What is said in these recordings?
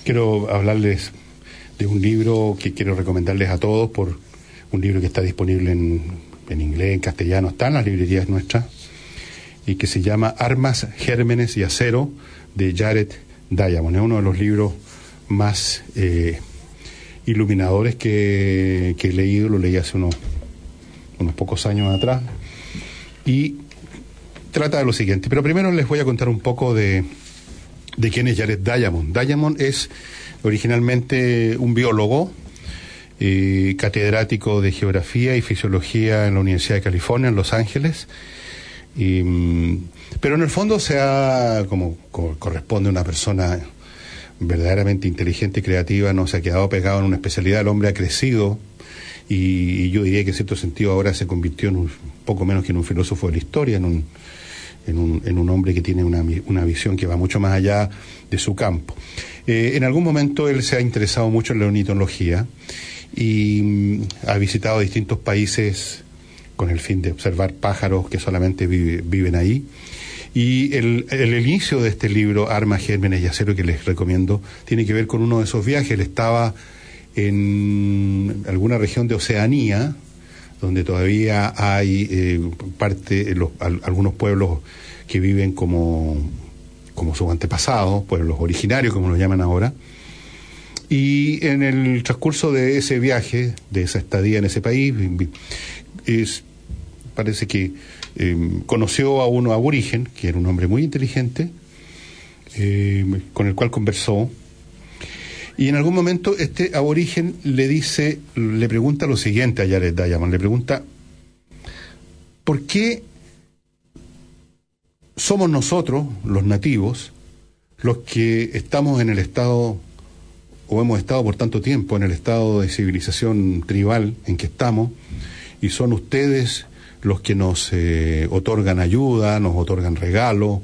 Quiero hablarles de un libro que quiero recomendarles a todos, por un libro que está disponible en inglés, en castellano, está en las librerías nuestras, y que se llama Armas, Gérmenes y Acero, de Jared Diamond. Es uno de los libros más iluminadores que he leído. Lo leí hace unos pocos años atrás, y trata de lo siguiente. Pero primero les voy a contar un poco de quién es Jared Diamond. Diamond es originalmente un biólogo, catedrático de Geografía y Fisiología en la Universidad de California, en Los Ángeles. Pero en el fondo como corresponde a una persona verdaderamente inteligente y creativa, no se ha quedado pegado en una especialidad. El hombre ha crecido, y yo diría que en cierto sentido ahora se convirtió en un poco menos que en un filósofo de la historia, en un hombre que tiene una visión que va mucho más allá de su campo. En algún momento él se ha interesado mucho en la ornitología y ha visitado distintos países con el fin de observar pájaros que solamente viven ahí. Y el inicio de este libro, Armas, Gérmenes y Acero, que les recomiendo, tiene que ver con uno de esos viajes. Él estaba en alguna región de Oceanía, donde todavía hay algunos pueblos que viven como sus antepasados, pueblos originarios, como los llaman ahora. Y en el transcurso de ese viaje, de esa estadía en ese país, parece que conoció a uno aborigen, que era un hombre muy inteligente, con el cual conversó. Y en algún momento este aborigen le pregunta lo siguiente a Jared Diamond, le pregunta: ¿por qué somos nosotros, los nativos, los que estamos en el estado, o hemos estado por tanto tiempo en el estado de civilización tribal en que estamos, y son ustedes los que nos otorgan ayuda, nos otorgan regalos,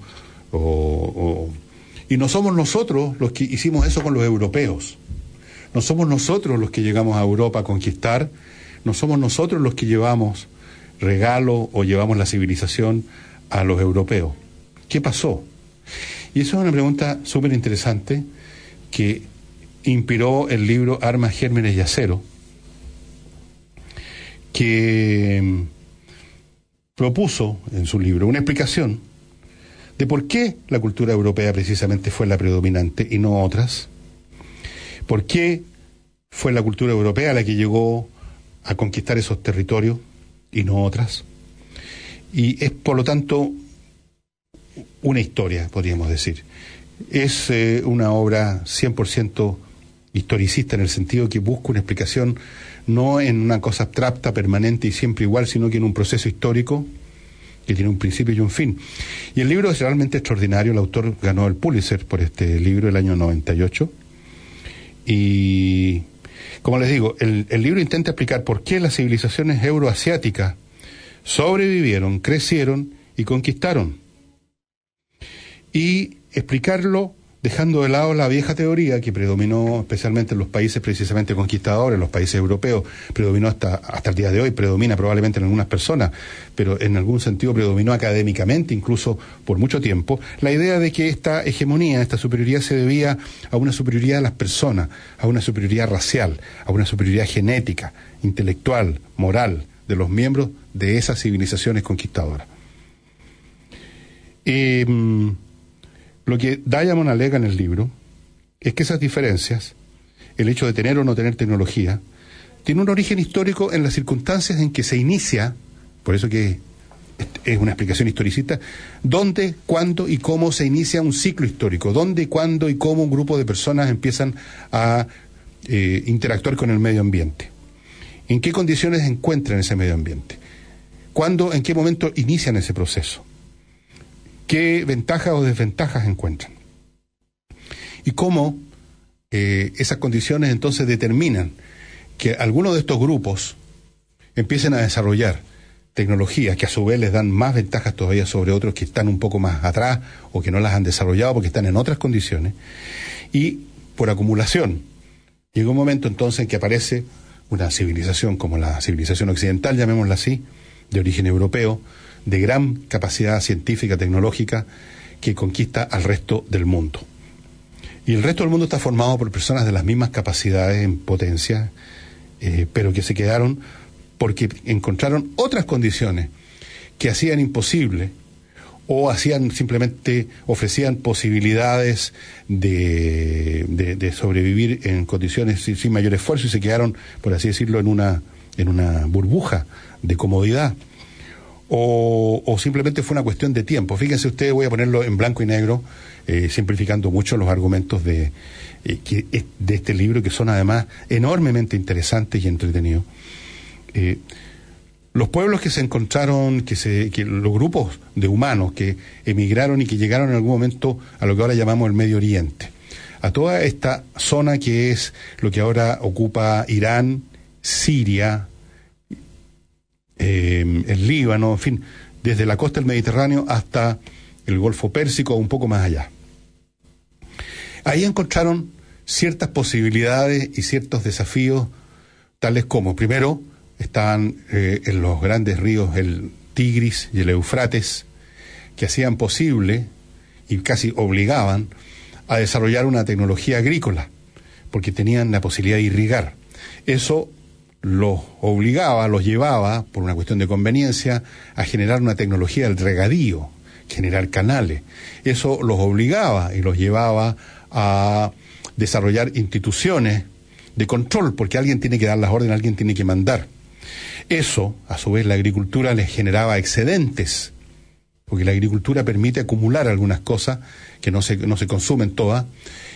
y no somos nosotros los que hicimos eso con los europeos? No somos nosotros los que llegamos a Europa a conquistar, no somos nosotros los que llevamos regalos o llevamos la civilización a los europeos. ¿Qué pasó? Y eso es una pregunta súper interesante que inspiró el libro Armas, Gérmenes y Acero, que propuso en su libro una explicación de por qué la cultura europea precisamente fue la predominante y no otras, por qué fue la cultura europea la que llegó a conquistar esos territorios y no otras. Y es, por lo tanto, una historia, podríamos decir. Es una obra 100% historicista, en el sentido que busca una explicación no en una cosa abstracta, permanente y siempre igual, sino que en un proceso histórico que tiene un principio y un fin. Y el libro es realmente extraordinario. El autor ganó el Pulitzer por este libro el año 98. Y, como les digo, el libro intenta explicar por qué las civilizaciones euroasiáticas sobrevivieron, crecieron y conquistaron. Y explicarlo dejando de lado la vieja teoría que predominó especialmente en los países precisamente conquistadores, los países europeos, predominó hasta el día de hoy, predomina probablemente en algunas personas, pero en algún sentido predominó académicamente, incluso por mucho tiempo, la idea de que esta hegemonía, esta superioridad se debía a una superioridad de las personas, a una superioridad racial, a una superioridad genética, intelectual, moral, de los miembros de esas civilizaciones conquistadoras. Lo que Diamond alega en el libro es que esas diferencias, el hecho de tener o no tener tecnología, tiene un origen histórico en las circunstancias en que se inicia, por eso que es una explicación historicista, dónde, cuándo y cómo se inicia un ciclo histórico, dónde, cuándo y cómo un grupo de personas empiezan a interactuar con el medio ambiente, en qué condiciones encuentran ese medio ambiente, cuándo, en qué momento inician ese proceso, qué ventajas o desventajas encuentran, y cómo esas condiciones entonces determinan que algunos de estos grupos empiecen a desarrollar tecnologías que a su vez les dan más ventajas todavía sobre otros que están un poco más atrás o que no las han desarrollado porque están en otras condiciones, y por acumulación llega un momento entonces en que aparece una civilización como la civilización occidental, llamémosla así, de origen europeo, de gran capacidad científica, tecnológica, que conquista al resto del mundo. Y el resto del mundo está formado por personas de las mismas capacidades en potencia, pero que se quedaron porque encontraron otras condiciones que hacían imposible o hacían simplemente, ofrecían posibilidades de sobrevivir en condiciones sin mayor esfuerzo, y se quedaron, por así decirlo, en una burbuja de comodidad. O simplemente fue una cuestión de tiempo. Fíjense ustedes, voy a ponerlo en blanco y negro, simplificando mucho los argumentos de este libro, que son además enormemente interesantes y entretenidos. Los pueblos que se encontraron, los grupos de humanos que emigraron y que llegaron en algún momento a lo que ahora llamamos el Medio Oriente, a toda esta zona que es lo que ahora ocupa Irán, Siria, el Líbano, en fin, desde la costa del Mediterráneo hasta el Golfo Pérsico, un poco más allá. Ahí encontraron ciertas posibilidades y ciertos desafíos, tales como, primero, estaban en los grandes ríos el Tigris y el Eufrates, que hacían posible y casi obligaban a desarrollar una tecnología agrícola, porque tenían la posibilidad de irrigar. Eso los obligaba, los llevaba, por una cuestión de conveniencia, a generar una tecnología del regadío, generar canales. Eso los obligaba y los llevaba a desarrollar instituciones de control, porque alguien tiene que dar las órdenes, alguien tiene que mandar. Eso, a su vez, la agricultura les generaba excedentes, porque la agricultura permite acumular algunas cosas que no se consumen todas,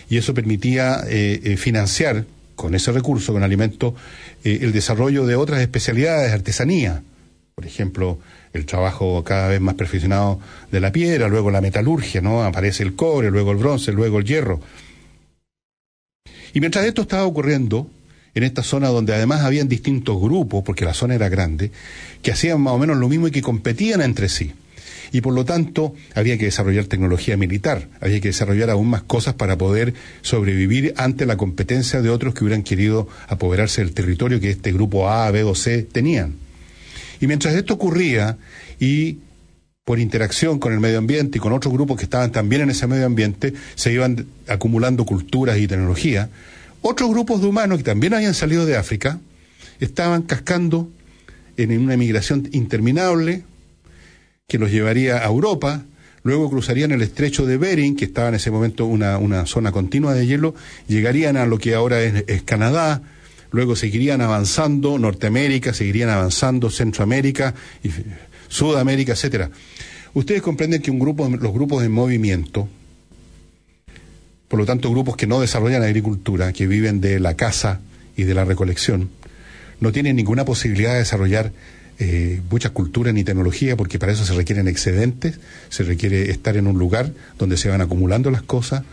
y eso permitía financiar con ese recurso, con alimentos, el desarrollo de otras especialidades de artesanía. Por ejemplo, el trabajo cada vez más perfeccionado de la piedra, luego la metalurgia, ¿no? Aparece el cobre, luego el bronce, luego el hierro. Y mientras esto estaba ocurriendo, en esta zona donde además habían distintos grupos, porque la zona era grande, que hacían más o menos lo mismo y que competían entre sí. Y por lo tanto, había que desarrollar tecnología militar, había que desarrollar aún más cosas para poder sobrevivir ante la competencia de otros que hubieran querido apoderarse del territorio que este grupo A, B o C tenían. Y mientras esto ocurría, y por interacción con el medio ambiente y con otros grupos que estaban también en ese medio ambiente, se iban acumulando culturas y tecnología, otros grupos de humanos que también habían salido de África estaban cascando en una emigración interminable que los llevaría a Europa, luego cruzarían el estrecho de Bering, que estaba en ese momento una zona continua de hielo, llegarían a lo que ahora es Canadá, luego seguirían avanzando Norteamérica, seguirían avanzando Centroamérica, y Sudamérica, etcétera. Ustedes comprenden que los grupos en movimiento, por lo tanto grupos que no desarrollan agricultura, que viven de la caza y de la recolección, no tienen ninguna posibilidad de desarrollar mucha cultura ni tecnología, porque para eso se requieren excedentes, se requiere estar en un lugar donde se van acumulando las cosas,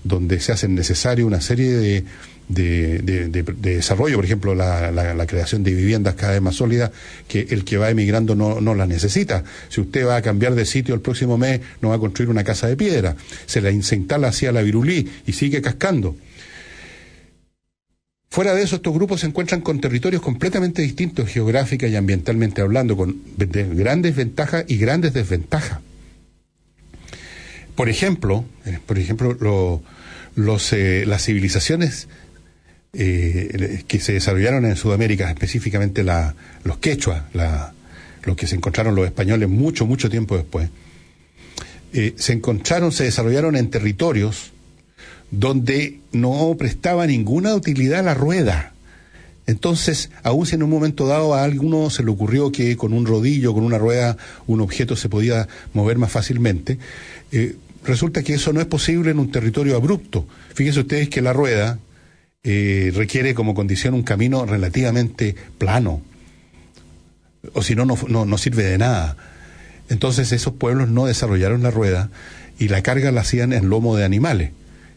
donde se hacen necesario una serie de desarrollo, por ejemplo, la creación de viviendas cada vez más sólidas, que el que va emigrando no las necesita. Si usted va a cambiar de sitio el próximo mes, no va a construir una casa de piedra, se instala así a la virulí y sigue cascando. Fuera de eso, estos grupos se encuentran con territorios completamente distintos, geográfica y ambientalmente hablando, con grandes ventajas y grandes desventajas. Por ejemplo, las civilizaciones que se desarrollaron en Sudamérica, específicamente los quechua, los que se encontraron los españoles mucho tiempo después, se desarrollaron en territorios donde no prestaba ninguna utilidad a la rueda. Entonces, aun si en un momento dado a alguno se le ocurrió que con un rodillo, con una rueda, un objeto se podía mover más fácilmente, resulta que eso no es posible en un territorio abrupto. Fíjense ustedes que la rueda requiere como condición un camino relativamente plano, o si no sirve de nada. Entonces esos pueblos no desarrollaron la rueda y la carga la hacían en lomo de animales,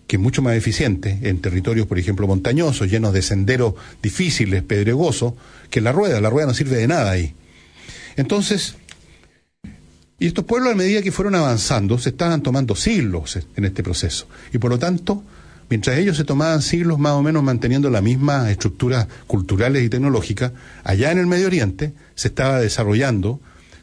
que es mucho más eficiente en territorios, por ejemplo, montañosos, llenos de senderos difíciles, pedregosos, que la rueda. La rueda no sirve de nada ahí. Entonces, y estos pueblos, a medida que fueron avanzando, se estaban tomando siglos en este proceso. Y por lo tanto, mientras ellos se tomaban siglos más o menos manteniendo las mismas estructuras culturales y tecnológicas, allá en el Medio Oriente se estaba desarrollando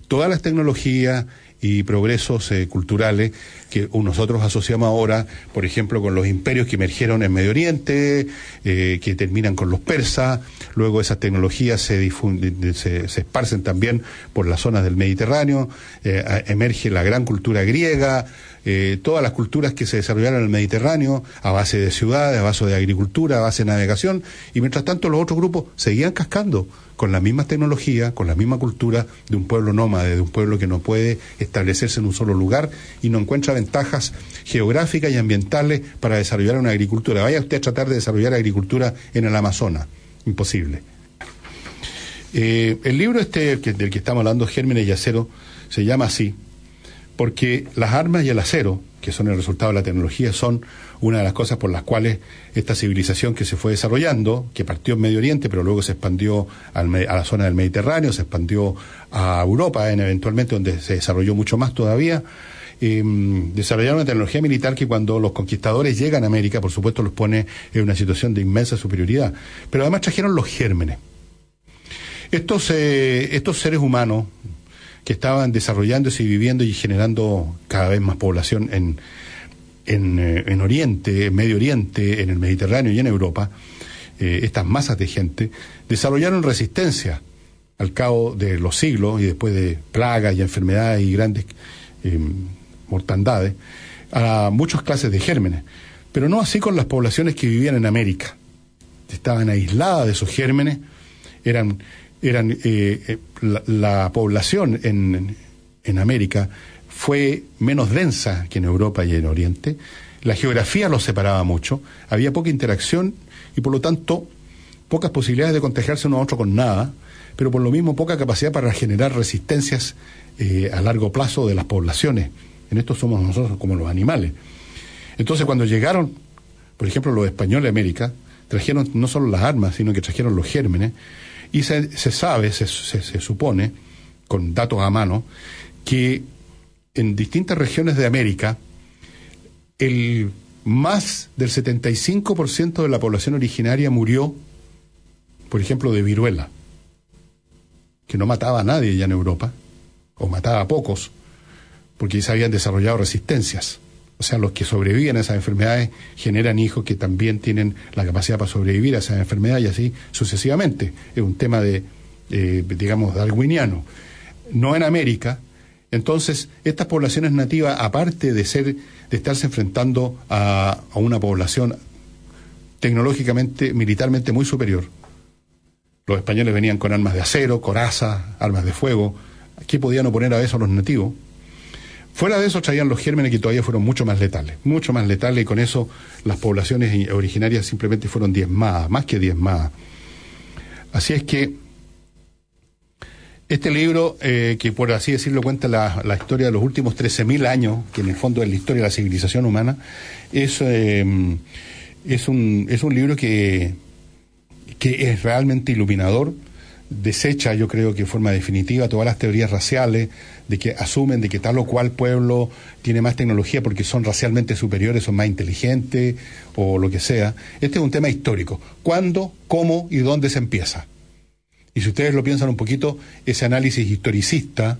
todas las tecnologías y progresos culturales que nosotros asociamos ahora, por ejemplo, con los imperios que emergieron en Medio Oriente, que terminan con los persas, luego esas tecnologías se esparcen también por las zonas del Mediterráneo, emerge la gran cultura griega, todas las culturas que se desarrollaron en el Mediterráneo a base de ciudades, a base de agricultura, a base de navegación, y mientras tanto los otros grupos seguían cascando con las mismas tecnologías, con la misma cultura de un pueblo nómade, de un pueblo que no puede establecerse en un solo lugar y no encuentra ventajas geográficas y ambientales para desarrollar una agricultura. Vaya usted a tratar de desarrollar agricultura en el Amazonas, imposible. El libro del que estamos hablando, Gérmenes y Acero, se llama así porque las armas y el acero, que son el resultado de la tecnología, son una de las cosas por las cuales esta civilización que se fue desarrollando, que partió en Medio Oriente, pero luego se expandió a la zona del Mediterráneo, se expandió a Europa, eventualmente donde se desarrolló mucho más todavía, desarrollaron una tecnología militar que cuando los conquistadores llegan a América, por supuesto los pone en una situación de inmensa superioridad, pero además trajeron los gérmenes. Estos seres humanos que estaban desarrollándose y viviendo y generando cada vez más población en Oriente, en Medio Oriente, en el Mediterráneo y en Europa, estas masas de gente desarrollaron resistencia al cabo de los siglos y después de plagas y enfermedades y grandes mortandades a muchas clases de gérmenes, pero no así con las poblaciones que vivían en América. Estaban aisladas de esos gérmenes, la población en América fue menos densa que en Europa y en Oriente, la geografía los separaba mucho, había poca interacción y por lo tanto pocas posibilidades de contagiarse uno a otro con nada, pero por lo mismo poca capacidad para generar resistencias a largo plazo de las poblaciones. En esto somos nosotros como los animales. Entonces cuando llegaron, por ejemplo, los españoles a América, trajeron no solo las armas, sino que trajeron los gérmenes, y se supone, con datos a mano, que en distintas regiones de América, más del 75% de la población originaria murió, por ejemplo, de viruela, que no mataba a nadie ya en Europa, o mataba a pocos, porque ya se habían desarrollado resistencias. O sea, los que sobreviven a esas enfermedades generan hijos que también tienen la capacidad para sobrevivir a esas enfermedades y así sucesivamente. Es un tema digamos, darwiniano. No en América. Entonces, estas poblaciones nativas, aparte de estarse enfrentando a una población tecnológicamente, militarmente muy superior, los españoles venían con armas de acero, corazas, armas de fuego. ¿Qué podían oponer a eso a los nativos? Fuera de eso traían los gérmenes que todavía fueron mucho más letales, y con eso las poblaciones originarias simplemente fueron diezmadas, más que diezmadas. Así es que este libro, que por así decirlo cuenta la historia de los últimos 13.000 años, que en el fondo es la historia de la civilización humana, es un libro que es realmente iluminador. Desecha, yo creo que de forma definitiva, todas las teorías raciales de que asumen de que tal o cual pueblo tiene más tecnología porque son racialmente superiores, son más inteligentes o lo que sea. Este es un tema histórico. ¿Cuándo, cómo y dónde se empieza? Y si ustedes lo piensan un poquito, ese análisis historicista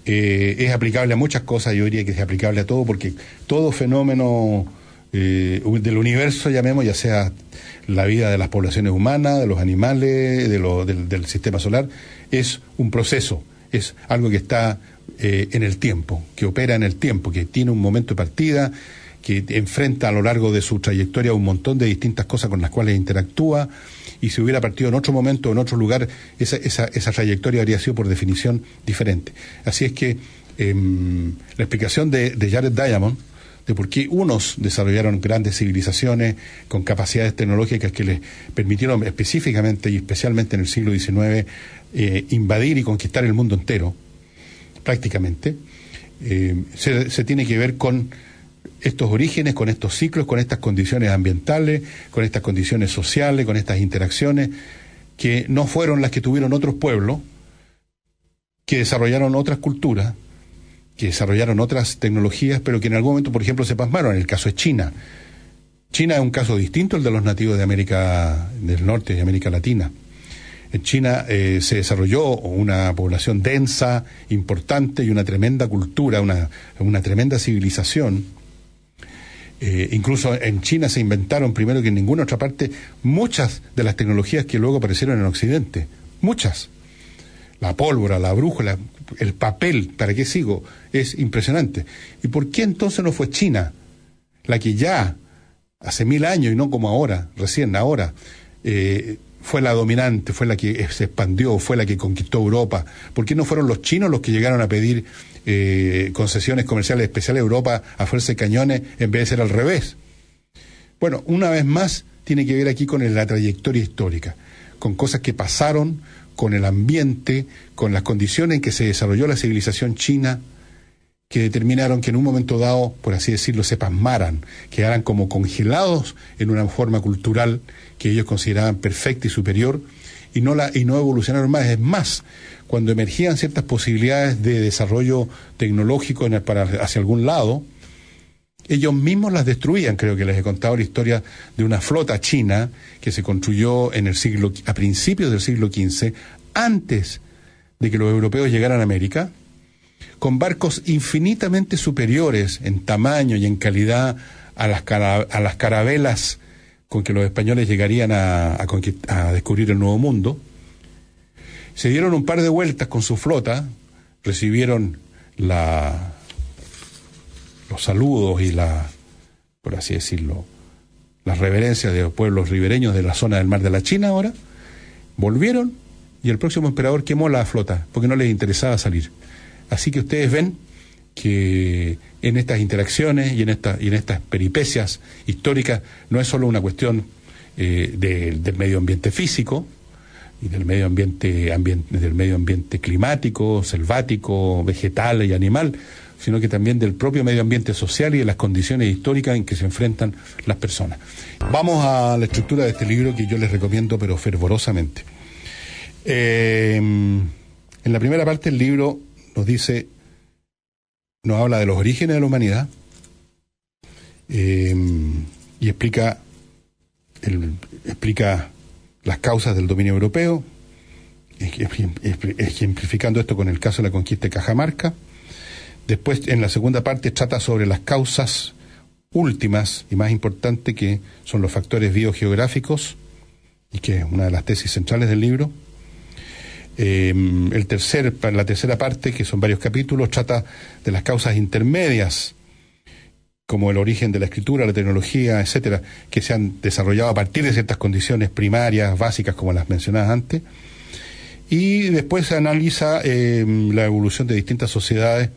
es aplicable a muchas cosas. Yo diría que es aplicable a todo, porque todo fenómeno del universo, llamemos, ya sea la vida de las poblaciones humanas, de los animales, del sistema solar, es un proceso, es algo que está en el tiempo, que opera en el tiempo, que tiene un momento de partida, que enfrenta a lo largo de su trayectoria un montón de distintas cosas con las cuales interactúa, y si hubiera partido en otro momento, en otro lugar, esa trayectoria habría sido por definición diferente. Así es que la explicación de Jared Diamond, de por qué unos desarrollaron grandes civilizaciones con capacidades tecnológicas que les permitieron específicamente y especialmente en el siglo XIX invadir y conquistar el mundo entero, prácticamente, se tiene que ver con estos orígenes, con estos ciclos, con estas condiciones ambientales, con estas condiciones sociales, con estas interacciones que no fueron las que tuvieron otros pueblos, que desarrollaron otras culturas, que desarrollaron otras tecnologías, pero que en algún momento, por ejemplo, se pasmaron. En el caso de China. China es un caso distinto al de los nativos de América del Norte y América Latina. En China se desarrolló una población densa, importante y una tremenda cultura, una tremenda civilización. Incluso en China se inventaron, primero que en ninguna otra parte, muchas de las tecnologías que luego aparecieron en Occidente. Muchas. La pólvora, la brújula, el papel, ¿para qué sigo? Es impresionante. ¿Y por qué entonces no fue China la que ya, hace 1000 años y no como ahora, recién ahora, fue la dominante, fue la que se expandió, fue la que conquistó Europa? ¿Por qué no fueron los chinos los que llegaron a pedir concesiones comerciales especiales a Europa a fuerza de cañones en vez de ser al revés? Bueno, una vez más tiene que ver aquí con la trayectoria histórica, con cosas que pasaron, con el ambiente, con las condiciones en que se desarrolló la civilización china, que determinaron que en un momento dado, por así decirlo, se pasmaran, quedaran como congelados en una forma cultural que ellos consideraban perfecta y superior, y no evolucionaron más. Es más, cuando emergían ciertas posibilidades de desarrollo tecnológico hacia algún lado, ellos mismos las destruían. Creo que les he contado la historia de una flota china que se construyó a principios del siglo XV, antes de que los europeos llegaran a América, con barcos infinitamente superiores en tamaño y en calidad a las carabelas con que los españoles llegarían a descubrir el Nuevo Mundo. Se dieron un par de vueltas con su flota, recibieron los saludos y por así decirlo, las reverencias de los pueblos ribereños de la zona del Mar de la China ahora, volvieron y el próximo emperador quemó la flota porque no les interesaba salir. Así que ustedes ven que en estas interacciones y en estas peripecias históricas no es solo una cuestión del medio ambiente físico y del medio ambiente climático, selvático, vegetal y animal, sino que también del propio medio ambiente social y de las condiciones históricas en que se enfrentan las personas. Vamos a la estructura de este libro que yo les recomiendo, pero fervorosamente. En la primera parte del libro nos habla de los orígenes de la humanidad y explica las causas del dominio europeo, ejemplificando esto con el caso de la conquista de Cajamarca. Después, en la segunda parte, trata sobre las causas últimas y más importantes, que son los factores biogeográficos, y que es una de las tesis centrales del libro. La tercera parte, que son varios capítulos, trata de las causas intermedias, como el origen de la escritura, la tecnología, etcétera, que se han desarrollado a partir de ciertas condiciones primarias, básicas, como las mencionadas antes. Y después se analiza la evolución de distintas sociedades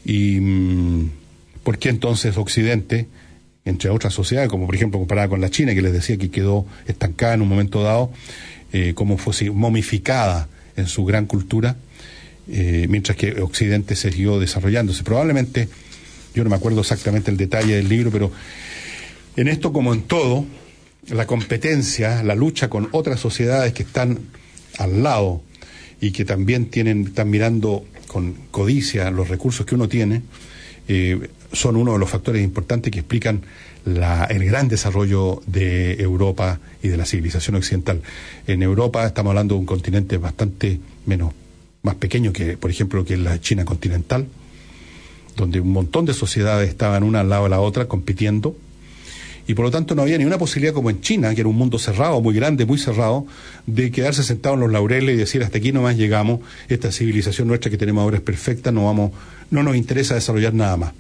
y por qué entonces Occidente, entre otras sociedades, como por ejemplo comparada con la China, que les decía que quedó estancada en un momento dado, como fue momificada en su gran cultura, mientras que Occidente siguió desarrollándose. Probablemente, yo no me acuerdo exactamente el detalle del libro, pero en esto, como en todo, la competencia, la lucha con otras sociedades que están al lado y que también están mirando con codicia los recursos que uno tiene, son uno de los factores importantes que explican el gran desarrollo de Europa y de la civilización occidental. En Europa estamos hablando de un continente bastante más pequeño que, por ejemplo, que la China continental, donde un montón de sociedades estaban una al lado de la otra compitiendo, y por lo tanto no había ni una posibilidad, como en China, que era un mundo cerrado, muy grande, muy cerrado, de quedarse sentado en los laureles y decir hasta aquí nomás llegamos, esta civilización nuestra que tenemos ahora es perfecta, no nos interesa desarrollar nada más.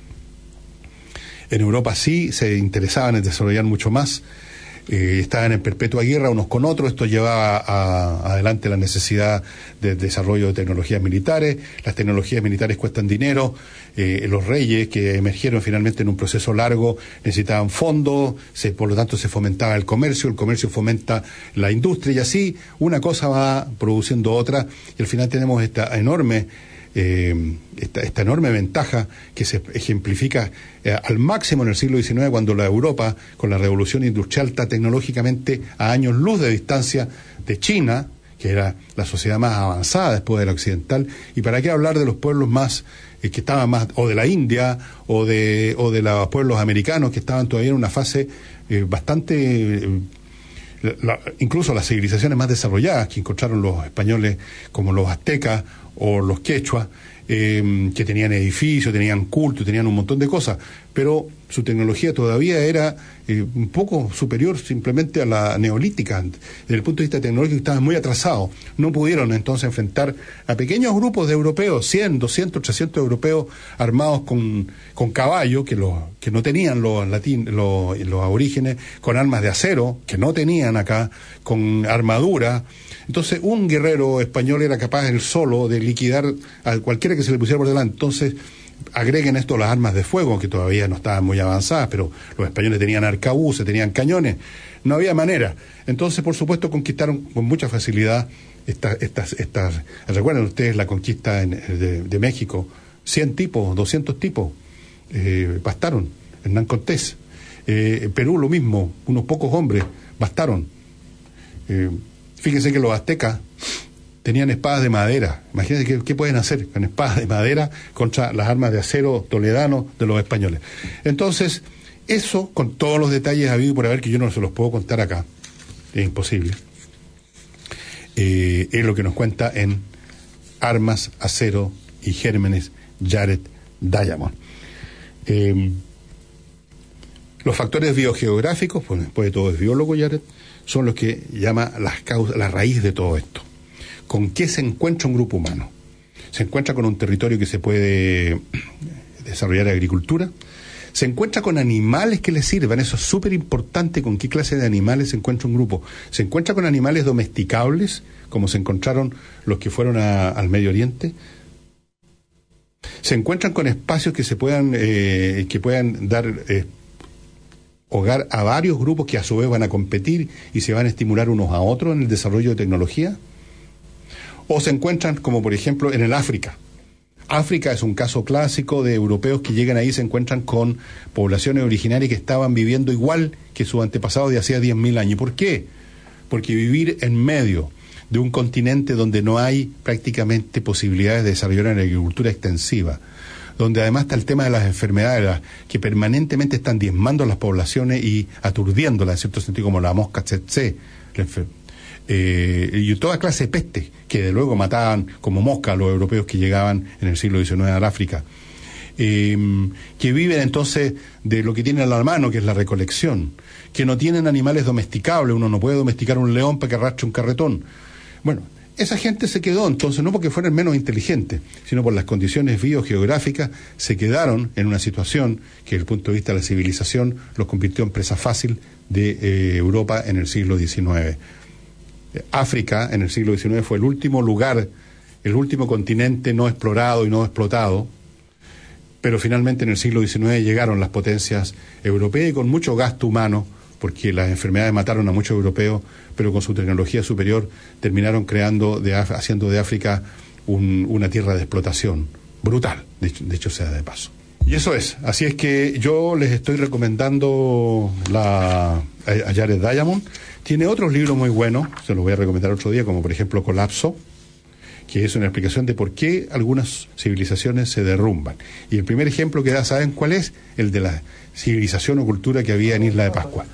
En Europa sí se interesaban en desarrollar mucho más, estaban en perpetua guerra unos con otros. Esto llevaba adelante la necesidad de desarrollo de tecnologías militares. Las tecnologías militares cuestan dinero. Los reyes, que emergieron finalmente en un proceso largo, necesitaban fondos, por lo tanto se fomentaba el comercio fomenta la industria, y así una cosa va produciendo otra, y al final tenemos esta enorme ventaja que se ejemplifica al máximo en el siglo XIX, cuando la Europa, con la revolución industrial, está tecnológicamente a años luz de distancia de China, que era la sociedad más avanzada después de la occidental. Y para qué hablar de los pueblos más que estaban más, o de la India, o de los pueblos americanos, que estaban todavía en una fase bastante incluso las civilizaciones más desarrolladas que encontraron los españoles, como los aztecas o los quechuas, que tenían edificios, tenían culto, tenían un montón de cosas, pero su tecnología todavía era un poco superior simplemente a la neolítica. Desde el punto de vista tecnológico estaban muy atrasados. No pudieron entonces enfrentar a pequeños grupos de europeos, 100, 200, 300 europeos armados con caballo, que no tenían los aborígenes, con armas de acero, que no tenían acá, con armadura. Entonces, un guerrero español era capaz él solo de liquidar a cualquiera que se le pusiera por delante. Entonces, agreguen esto las armas de fuego, que todavía no estaban muy avanzadas, pero los españoles tenían arcabuces, tenían cañones, no había manera. Entonces, por supuesto, conquistaron con mucha facilidad estas. ¿Recuerdan ustedes la conquista de México? 100 tipos, 200 tipos, bastaron. Hernán Cortés. Perú lo mismo, unos pocos hombres, bastaron. Fíjense que los aztecas tenían espadas de madera. Imagínense qué pueden hacer con espadas de madera contra las armas de acero toledano de los españoles. Entonces, eso, con todos los detalles habidos por haber, que yo no se los puedo contar acá, es imposible, es lo que nos cuenta en Armas, Acero y Gérmenes, Jared Diamond. Los factores biogeográficos, pues después de todo es biólogo Jared, son los que llama las causas, la raíz de todo esto. ¿Con qué se encuentra un grupo humano? Se encuentra con un territorio que se puede desarrollar agricultura, se encuentra con animales que le sirvan, eso es súper importante, con qué clase de animales se encuentra un grupo. Se encuentra con animales domesticables, como se encontraron los que fueron al Medio Oriente. Se encuentran con espacios que puedan dar hogar a varios grupos que a su vez van a competir y se van a estimular unos a otros en el desarrollo de tecnología. O se encuentran, como por ejemplo, en el África. África es un caso clásico de europeos que llegan ahí y se encuentran con poblaciones originarias que estaban viviendo igual que sus antepasados de hacía 10.000 años. ¿Por qué? Porque vivir en medio de un continente donde no hay prácticamente posibilidades de desarrollar una agricultura extensiva, donde además está el tema de las enfermedades que permanentemente están diezmando a las poblaciones y aturdiéndolas, en cierto sentido, como la mosca tsetse, y toda clase de peste, que de luego mataban como mosca a los europeos que llegaban en el siglo XIX a África, que viven entonces de lo que tienen a la mano, que es la recolección, que no tienen animales domesticables, uno no puede domesticar un león para que arrastre un carretón. Bueno, esa gente se quedó entonces, no porque fueran menos inteligentes, sino por las condiciones biogeográficas, se quedaron en una situación que desde el punto de vista de la civilización los convirtió en presa fácil de Europa en el siglo XIX. África en el siglo XIX fue el último lugar, el último continente no explorado y no explotado, pero finalmente en el siglo XIX llegaron las potencias europeas y con mucho gasto humano, porque las enfermedades mataron a muchos europeos, pero con su tecnología superior terminaron haciendo de África una tierra de explotación brutal, de hecho sea de paso. Y eso es, así es que yo les estoy recomendando a Jared Diamond. Tiene otros libros muy buenos, se los voy a recomendar otro día, como por ejemplo Colapso, que es una explicación de por qué algunas civilizaciones se derrumban. Y el primer ejemplo que da, ¿saben cuál es? El de la civilización o cultura que había en Isla de Pascua.